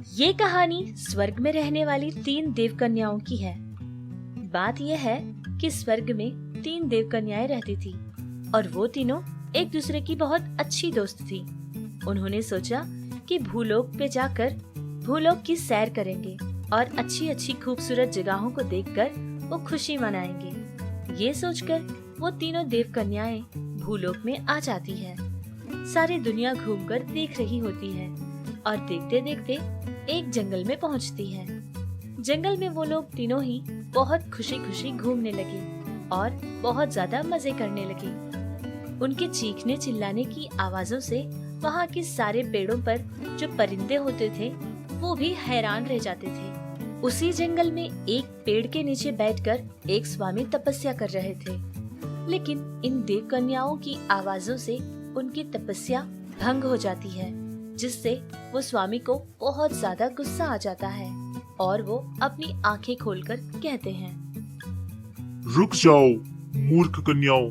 ये कहानी स्वर्ग में रहने वाली 3 देवकन्याओं की है। बात यह है कि स्वर्ग में 3 देवकन्याएं रहती थी और वो तीनों एक दूसरे की बहुत अच्छी दोस्त थी। उन्होंने सोचा कि भूलोक पे जाकर भूलोक की सैर करेंगे और अच्छी अच्छी खूबसूरत जगहों को देखकर वो खुशी मनाएंगे। ये सोचकर वो तीनों देवकन्याएं भूलोक में आ जाती है। सारी दुनिया घूमकर देख रही होती है और देखते देखते एक जंगल में पहुंचती है। जंगल में वो लोग तीनों ही बहुत खुशी खुशी घूमने लगे और बहुत ज्यादा मजे करने लगे। उनके चीखने चिल्लाने की आवाजों से वहाँ के सारे पेड़ों पर जो परिंदे होते थे वो भी हैरान रह जाते थे। उसी जंगल में एक पेड़ के नीचे बैठकर एक स्वामी तपस्या कर रहे थे, लेकिन इन देवकन्याओं की आवाजों से उनकी तपस्या भंग हो जाती है, जिससे वो स्वामी को बहुत ज्यादा गुस्सा आ जाता है और वो अपनी आंखें खोलकर कहते हैं, रुक जाओ मूर्ख कन्याओं,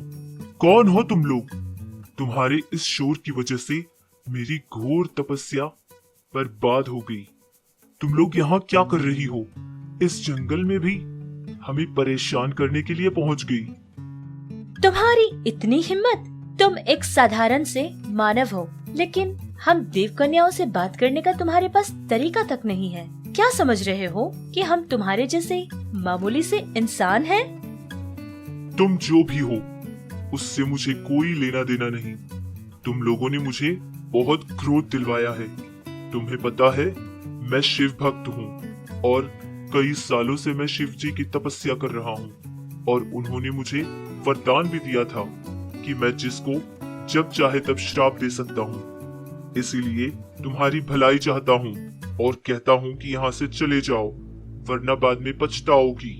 कौन हो तुम लोग? तुम्हारे इस शोर की वजह से मेरी घोर तपस्या बर्बाद हो गई। तुम लोग यहाँ क्या कर रही हो? इस जंगल में भी हमें परेशान करने के लिए पहुँच गई। तुम्हारी इतनी हिम्मत! तुम एक साधारण से मानव हो, लेकिन हम देवकन्याओं से बात करने का तुम्हारे पास तरीका तक नहीं है। क्या समझ रहे हो कि हम तुम्हारे जैसे मामूली से इंसान हैं? तुम जो भी हो उससे मुझे कोई लेना देना नहीं। तुम लोगों ने मुझे बहुत क्रोध दिलवाया है। तुम्हें पता है मैं शिव भक्त हूँ और कई सालों से मैं शिव जी की तपस्या कर रहा हूँ और उन्होंने मुझे वरदान भी दिया था कि मैं जिसको जब चाहे तब श्राप दे सकता हूँ। इसीलिए तुम्हारी भलाई चाहता हूँ और कहता हूँ कि यहाँ से चले जाओ, वरना बाद में पछताओगी।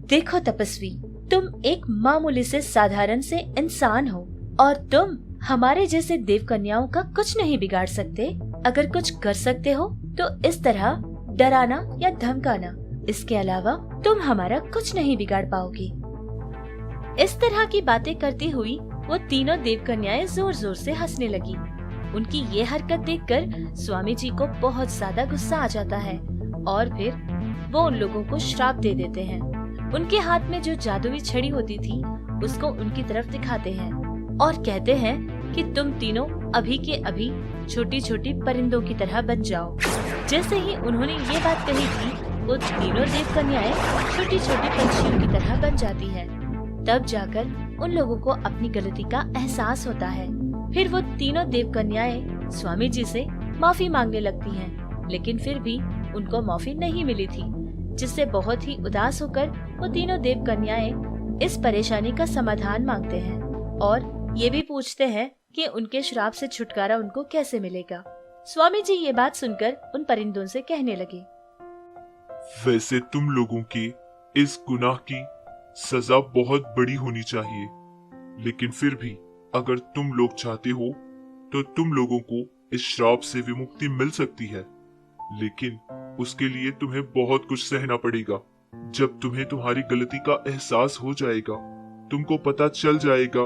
देखो तपस्वी, तुम एक मामूली से साधारण से इंसान हो और तुम हमारे जैसे देवकन्याओं का कुछ नहीं बिगाड़ सकते। अगर कुछ कर सकते हो तो इस तरह डराना या धमकाना, इसके अलावा तुम हमारा कुछ नहीं बिगाड़ पाओगे। इस तरह की बातें करती हुई वो तीनों देवकन्याएं जोर जोर से हंसने लगी। उनकी ये हरकत देखकर स्वामी जी को बहुत ज्यादा गुस्सा आ जाता है और फिर वो उन लोगों को श्राप दे देते हैं। उनके हाथ में जो जादुई छड़ी होती थी उसको उनकी तरफ दिखाते हैं और कहते हैं कि तुम तीनों अभी के अभी छोटी छोटी परिंदों की तरह बन जाओ। जैसे ही उन्होंने ये बात कही थी, वो तीनों देवकन्याएं छोटी छोटी पंछियों की तरह बन जाती है। तब जाकर उन लोगों को अपनी गलती का एहसास होता है। फिर वो तीनों देवकन्याएं स्वामी जी से माफी मांगने लगती हैं, लेकिन फिर भी उनको माफी नहीं मिली थी, जिससे बहुत ही उदास होकर वो तीनों देवकन्याएं इस परेशानी का समाधान मांगते हैं और ये भी पूछते हैं कि उनके श्राप से छुटकारा उनको कैसे मिलेगा। स्वामी जी ये बात सुनकर उन परिंदों से कहने लगे, वैसे तुम लोगों के इस गुनाह की सजा बहुत बड़ी होनी चाहिए, लेकिन फिर भी अगर तुम लोग चाहते हो तो तुम लोगों को इस श्राप से विमुक्ति मिल सकती है, लेकिन उसके लिए तुम्हें बहुत कुछ सहना पड़ेगा। जब तुम्हें तुम्हारी गलती का एहसास हो जाएगा, तुमको पता चल जाएगा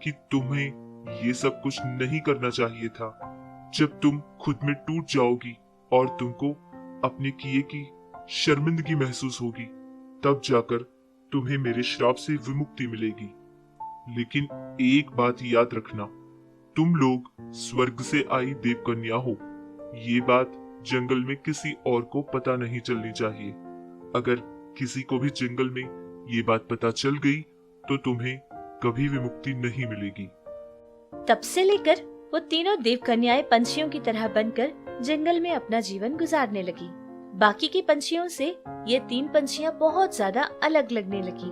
कि तुम्हें ये सब कुछ नहीं करना चाहिए था। जब तुम खुद में टूट जाओगी और तुमको अपने किए की शर्मिंदगी महसूस होगी, तब जाकर तुम्हें मेरे श्राप से विमुक्ति मिलेगी। लेकिन एक बात याद रखना, तुम लोग स्वर्ग से आई देवकन्या हो। ये बात जंगल में किसी और को पता नहीं चलनी चाहिए। अगर किसी को भी जंगल में ये बात पता चल गई तो तुम्हें कभी विमुक्ति नहीं मिलेगी। तब से लेकर वो तीनों देवकन्याएं पंछियों की तरह बनकर जंगल में अपना जीवन गुजारने लगी। बाकी की पंछियों से ये 3 पंछियां बहुत ज्यादा अलग लगने लगी।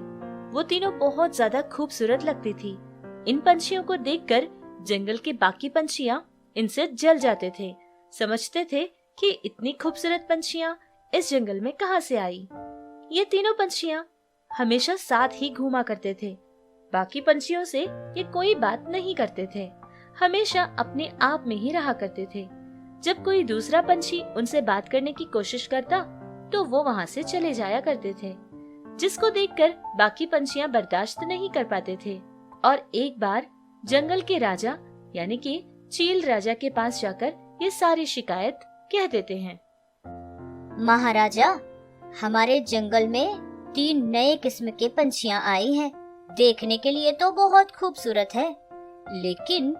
वो तीनों बहुत ज्यादा खूबसूरत लगती थी। इन पंछियों को देखकर जंगल के बाकी पंछियां इनसे जल जाते थे। समझते थे कि इतनी खूबसूरत पंछियां इस जंगल में कहां से आई। ये तीनों पंछियां हमेशा साथ ही घूमा करते थे। बाकी पंछियों से ये कोई बात नहीं करते थे, हमेशा अपने आप में ही रहा करते थे। जब कोई दूसरा पंछी उनसे बात करने की कोशिश करता तो वो वहाँ से चले जाया करते थे, जिसको देखकर बाकी पंछियां बर्दाश्त नहीं कर पाते थे और एक बार जंगल के राजा यानी कि चील राजा के पास जाकर ये सारी शिकायत कह देते हैं। महाराजा, हमारे जंगल में 3 नए किस्म के पंछियां आई हैं। देखने के लिए तो बहुत खूबसूरत है, लेकिन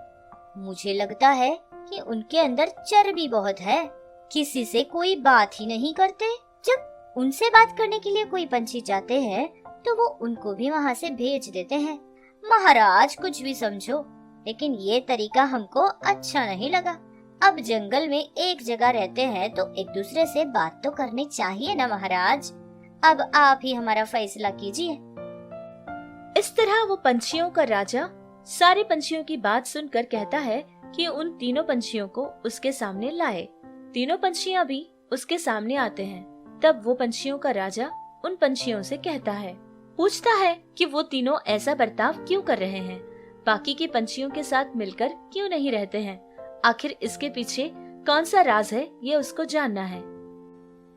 मुझे लगता है कि उनके अंदर चर्बी बहुत है। किसी से कोई बात ही नहीं करते। जब उनसे बात करने के लिए कोई पंछी जाते हैं तो वो उनको भी वहाँ से भेज देते हैं। महाराज कुछ भी समझो, लेकिन ये तरीका हमको अच्छा नहीं लगा। अब जंगल में एक जगह रहते हैं तो एक दूसरे से बात तो करनी चाहिए ना महाराज। अब आप ही हमारा फैसला कीजिए। इस तरह वो पंछियों का राजा सारे पंछियों की बात सुनकर कहता है कि उन तीनों पंछियों को उसके सामने लाए। तीनों पंछियां भी उसके सामने आते हैं। तब वो पंछियों का राजा उन पंछियों से कहता है, पूछता है कि वो तीनों ऐसा बर्ताव क्यों कर रहे हैं, बाकी के पंछियों के साथ मिलकर क्यों नहीं रहते हैं। आखिर इसके पीछे कौन सा राज है, ये उसको जानना है।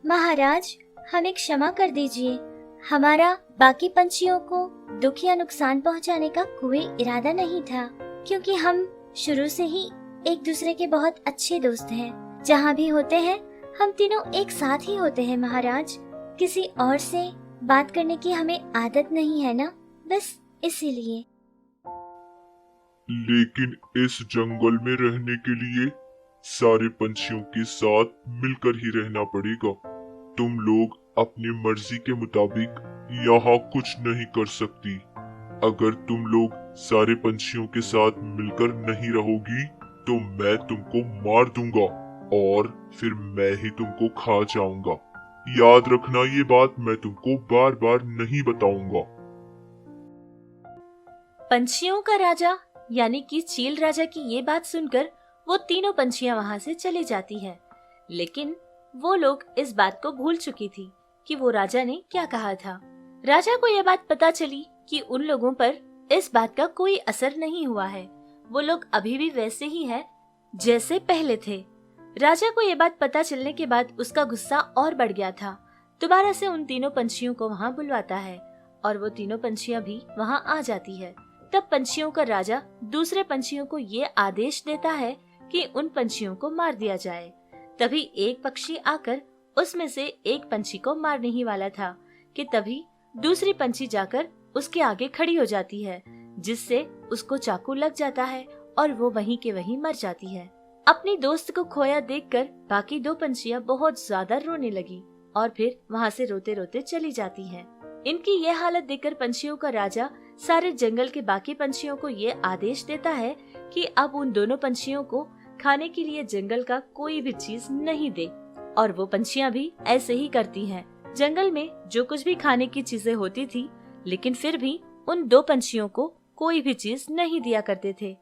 महाराज, हमें क्षमा कर दीजिए। हमारा बाकी पंछियों को दुख या नुकसान पहुंचाने का कोई इरादा नहीं था, क्योंकि हम शुरू से ही एक दूसरे के बहुत अच्छे दोस्त हैं। जहाँ भी होते हैं हम तीनों एक साथ ही होते हैं महाराज। किसी और से बात करने की हमें आदत नहीं है ना, बस इसीलिए। लेकिन इस जंगल में रहने के लिए सारे पंछियों के साथ मिलकर ही रहना पड़ेगा। तुम लोग अपनी मर्जी के मुताबिक यहाँ कुछ नहीं कर सकती। अगर तुम लोग सारे पंछियों के साथ मिलकर नहीं रहोगी तो मैं तुमको मार दूंगा और फिर मैं ही तुमको खा जाऊंगा। याद रखना, ये बात मैं तुमको बार बार नहीं बताऊंगा। पंछियों का राजा यानी कि चील राजा की ये बात सुनकर वो तीनों पंछियां वहाँ से चली जाती हैं। लेकिन वो लोग इस बात को भूल चुकी थी कि वो राजा ने क्या कहा था। राजा को यह बात पता चली कि उन लोगों पर इस बात का कोई असर नहीं हुआ है। वो लोग अभी भी वैसे ही हैं जैसे पहले थे। राजा को यह बात पता चलने के बाद उसका गुस्सा और बढ़ गया था। दोबारा से उन तीनों पंछियों को वहाँ बुलवाता है और वो तीनों पंछियां भी वहाँ आ जाती है। तब पंछियों का राजा दूसरे पंछियों को ये आदेश देता है कि उन पंछियों को मार दिया जाए। तभी एक पक्षी आकर उसमें से एक पंछी को मारने ही वाला था कि तभी दूसरी पंछी जाकर उसके आगे खड़ी हो जाती है, जिससे उसको चाकू लग जाता है और वो वहीं के वहीं मर जाती है। अपनी दोस्त को खोया देखकर बाकी 2 पंछियां बहुत ज्यादा रोने लगी और फिर वहाँ से रोते रोते चली जाती हैं। इनकी यह हालत देखकर पंछियों का राजा सारे जंगल के बाकी पंछियों को ये आदेश देता है कि अब उन दोनों पंछियों को खाने के लिए जंगल का कोई भी चीज नहीं दे। और वो पंछियां भी ऐसे ही करती हैं। जंगल में जो कुछ भी खाने की चीजें होती थी, लेकिन फिर भी उन 2 पंछियों को कोई भी चीज नहीं दिया करते थे।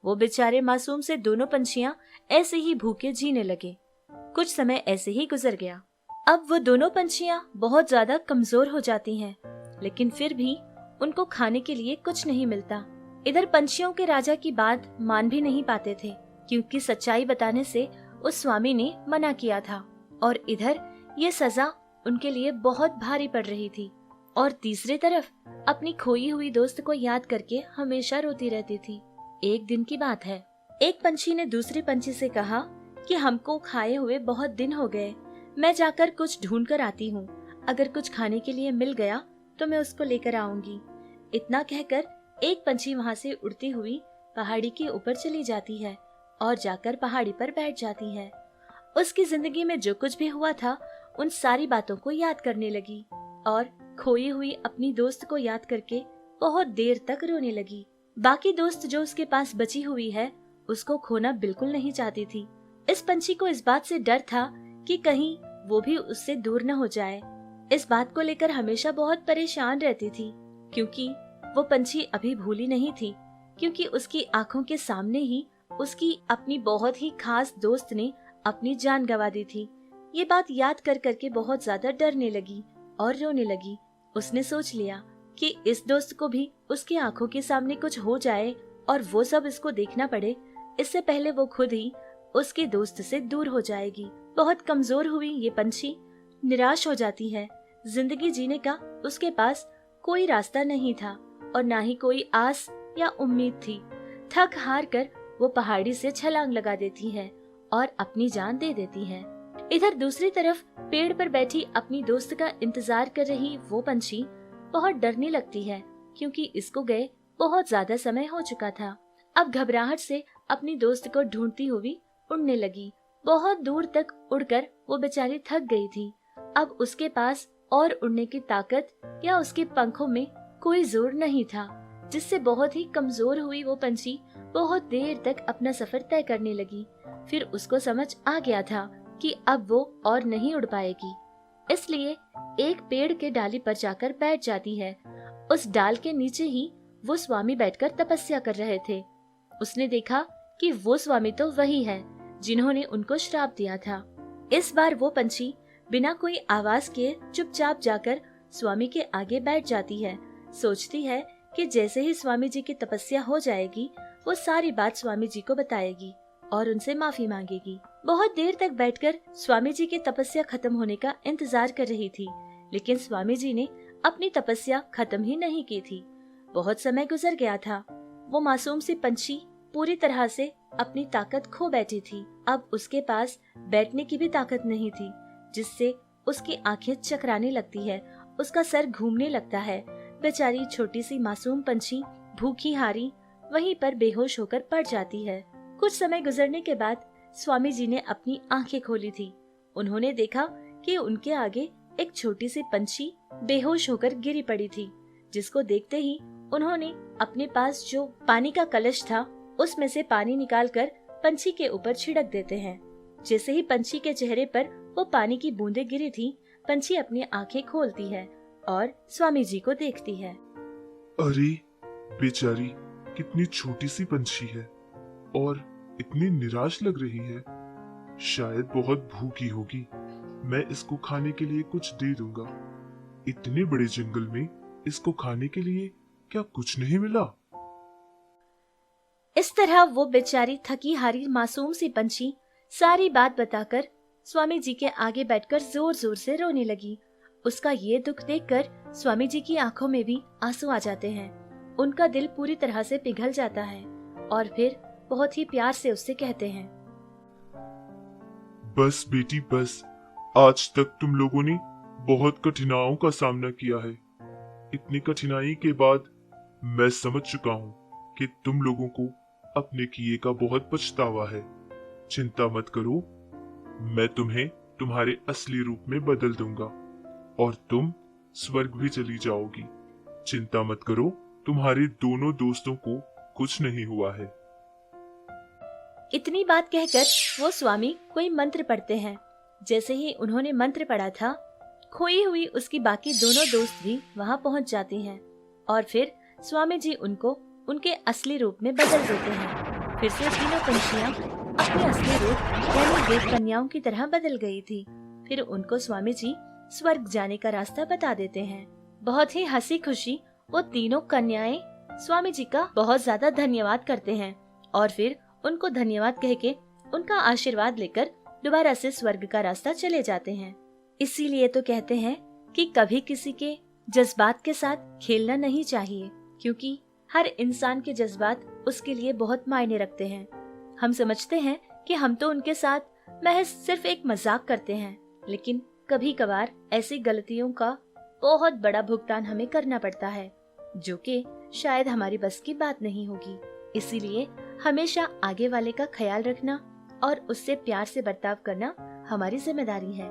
वो बेचारे मासूम से दोनों पंछियां ऐसे ही भूखे जीने लगे। कुछ समय ऐसे ही गुजर गया। अब वो दोनों पंछियां बहुत ज्यादा कमजोर हो जाती हैं, लेकिन फिर भी उनको खाने के लिए कुछ नहीं मिलता। इधर पंछियों के राजा की बात मान भी नहीं पाते थे, क्योंकि सच्चाई बताने से उस स्वामी ने मना किया था। और इधर ये सजा उनके लिए बहुत भारी पड़ रही थी। और तीसरी तरफ अपनी खोई हुई दोस्त को याद करके हमेशा रोती रहती थी। एक दिन की बात है, एक पंछी ने दूसरे पंछी से कहा कि हमको खाए हुए बहुत दिन हो गए, मैं जाकर कुछ ढूंढ कर आती हूँ। अगर कुछ खाने के लिए मिल गया तो मैं उसको लेकर आऊंगी। इतना कहकर एक पंछी वहाँ से उड़ती हुई पहाड़ी के ऊपर चली जाती है और जाकर पहाड़ी पर बैठ जाती है। उसकी जिंदगी में जो कुछ भी हुआ था उन सारी बातों को याद करने लगी और खोई हुई अपनी दोस्त को याद करके बहुत देर तक रोने लगी। बाकी दोस्त जो उसके पास बची हुई है उसको खोना बिल्कुल नहीं चाहती थी। इस पंछी को इस बात से डर था कि कहीं वो भी उससे दूर न हो जाए। इस बात को लेकर हमेशा बहुत परेशान रहती थी, क्योंकि वो पंछी अभी भूली नहीं थी, क्योंकि उसकी आंखों के सामने ही उसकी अपनी बहुत ही खास दोस्त ने अपनी जान गंवा दी थी। ये बात याद कर करके बहुत ज्यादा डरने लगी और रोने लगी। उसने सोच लिया कि इस दोस्त को भी उसकी आंखों के सामने कुछ हो जाए और वो सब इसको देखना पड़े, इससे पहले वो खुद ही उसके दोस्त से दूर हो जाएगी। बहुत कमजोर हुई ये पंछी निराश हो जाती है। जिंदगी जीने का उसके पास कोई रास्ता नहीं था और ना ही कोई आस या उम्मीद थी। थक हार कर वो पहाड़ी से छलांग लगा देती है और अपनी जान दे देती है। इधर दूसरी तरफ पेड़ पर बैठी अपनी दोस्त का इंतजार कर रही वो पंछी बहुत डरने लगती है, क्योंकि इसको गए बहुत ज्यादा समय हो चुका था। अब घबराहट से अपनी दोस्त को ढूंढती हुई उड़ने लगी। बहुत दूर तक उड़कर वो बेचारी थक गई थी। अब उसके पास और उड़ने की ताकत या उसके पंखों में कोई जोर नहीं था, जिससे बहुत ही कमजोर हुई वो पंछी बहुत देर तक अपना सफर तय करने लगी। फिर उसको समझ आ गया था कि अब वो और नहीं उड़ पाएगी, इसलिए एक पेड़ के डाली पर जाकर बैठ जाती है। उस डाल के नीचे ही वो स्वामी बैठकर तपस्या कर रहे थे। उसने देखा कि वो स्वामी तो वही है जिन्होंने उनको श्राप दिया था। इस बार वो पंछी बिना कोई आवाज किए चुपचाप जाकर स्वामी के आगे बैठ जाती है। सोचती है कि जैसे ही स्वामी जी की तपस्या हो जाएगी, वो सारी बात स्वामी जी को बताएगी और उनसे माफी मांगेगी। बहुत देर तक बैठकर स्वामी जी की तपस्या खत्म होने का इंतजार कर रही थी, लेकिन स्वामी जी ने अपनी तपस्या खत्म ही नहीं की थी। बहुत समय गुजर गया था। वो मासूम सी पंछी पूरी तरह से अपनी ताकत खो बैठी थी। अब उसके पास बैठने की भी ताकत नहीं थी, जिससे उसकी आंखें चकराने लगती है, उसका सर घूमने लगता है। बेचारी छोटी सी मासूम पंछी भूखी हारी वहीं पर बेहोश होकर पड़ जाती है। कुछ समय गुजरने के बाद स्वामी जी ने अपनी आंखें खोली थी। उन्होंने देखा कि उनके आगे एक छोटी सी पंछी बेहोश होकर गिरी पड़ी थी, जिसको देखते ही उन्होंने अपने पास जो पानी का कलश था उसमें से पानी निकालकर पंछी के ऊपर छिड़क देते हैं। जैसे ही पंछी के चेहरे पर वो पानी की बूंदें गिरी थी, पंछी अपनी आंखें खोलती है और स्वामी जी को देखती है। अरे बेचारी कितनी छोटी सी पंछी है और इतनी निराश लग रही है। शायद बहुत भूखी होगी। मैं इसको खाने के लिए कुछ दे दूंगा। इतने बड़े जंगल में इसको खाने के लिए क्या कुछ नहीं मिला? इस तरह वो बेचारी थकी हारी मासूम सी पंछी सारी बात बताकर स्वामी जी के आगे बैठकर जोर जोर से रोने लगी। उसका ये दुख देखकर स्वामी जी की आंखों में भी आंसू आ जाते हैं। उनका दिल पूरी तरह से पिघल जाता है और फिर बहुत ही प्यार से उससे कहते हैं, बस बेटी बस, आज तक तुम लोगों ने बहुत कठिनाइयों का सामना किया है। इतनी कठिनाई के बाद मैं समझ चुका हूँ कि तुम लोगों को अपने किए का बहुत पछतावा है। चिंता मत करो, मैं तुम्हें तुम्हारे असली रूप में बदल दूंगा और तुम स्वर्ग भी चली जाओगी। चिंता मत करो, तुम्हारे दोनों दोस्तों को कुछ नहीं हुआ है। इतनी बात कहकर वो स्वामी कोई मंत्र पढ़ते हैं। जैसे ही उन्होंने मंत्र पढ़ा था, खोई हुई उसकी बाकी दोनों दोस्त भी वहां पहुंच जाती हैं और फिर स्वामी जी उनको उनके असली रूप में बदल देते हैं। फिर से तीनों पंछियां अपने असली रूप यानी देव कन्याओं की तरह बदल गई थी। फिर उनको स्वामी जी स्वर्ग जाने का रास्ता बता देते हैं। बहुत ही हंसी खुशी वो तीनों कन्याएं स्वामी जी का बहुत ज्यादा धन्यवाद करते हैं और फिर उनको धन्यवाद कह के उनका आशीर्वाद लेकर दोबारा से स्वर्ग का रास्ता चले जाते हैं। इसीलिए तो कहते हैं कि कभी किसी के जज्बात के साथ खेलना नहीं चाहिए, क्योंकि हर इंसान के जज्बात उसके लिए बहुत मायने रखते हैं। हम समझते हैं कि हम तो उनके साथ महज सिर्फ एक मजाक करते हैं, लेकिन कभी कभार ऐसी गलतियों का बहुत बड़ा भुगतान हमें करना पड़ता है, जो कि शायद हमारी बस की बात नहीं होगी। इसीलिए हमेशा आगे वाले का ख्याल रखना और उससे प्यार से बर्ताव करना हमारी जिम्मेदारी है।